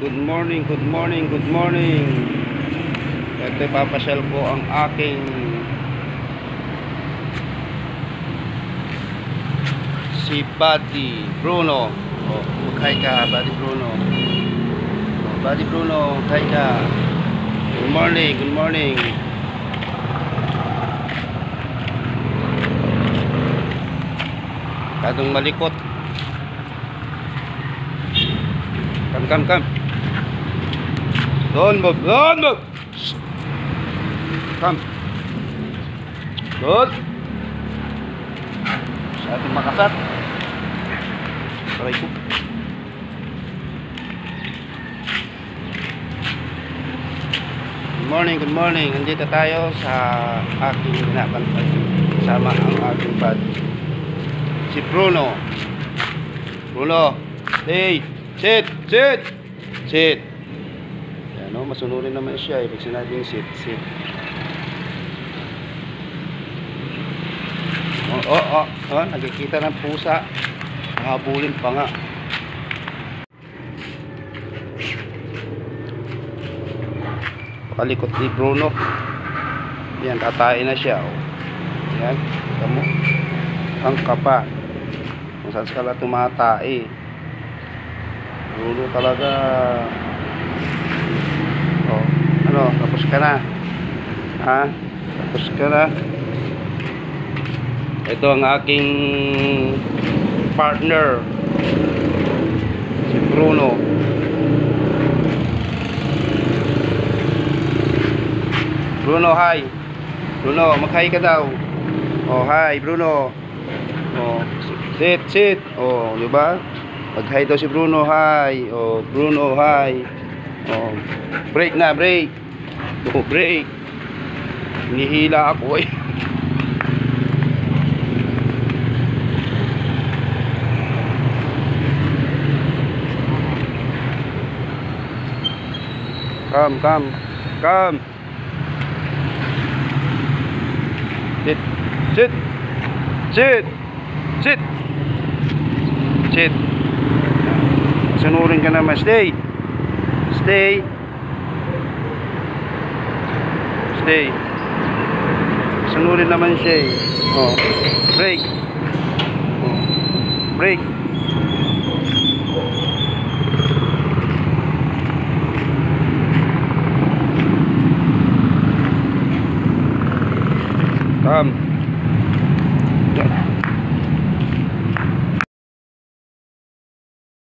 Good morning, good morning, good morning. Ito papasyal ko ang aking si Buddy Bruno. Maghay ka, Buddy Bruno. Buddy Bruno, maghay ka. Good morning, good morning. Kadong malikot. Come. Don't move. Come. Good. Sa ating makasat. Saray ko. Good morning. Nandito tayo sa aking binabantay. Kasama ang aking buddy. Si Bruno. Hey. Sit. Yan o, masunurin naman siya. Ibig sinabing sit. Nagkikita ng pusa. Nakabulin pa nga. Pakalikot ni Bruno. Yan, tatayin na siya. Yan, kita mo. Ang kapa. Kung saan ka tumatay. Bruno talaga. Tapos ka na. Tapos ka na. Ito ang aking partner, si Bruno. Bruno, hi. Bruno, mag-hi ka daw. Hi Bruno. Sit. Diba? Mag-hi daw si Bruno, hi. Bruno, hi. Break na, break. Break. Hinihila ako eh. Come. Sit. Sunurin ka naman. Stay. Sunurin naman siya eh. Break.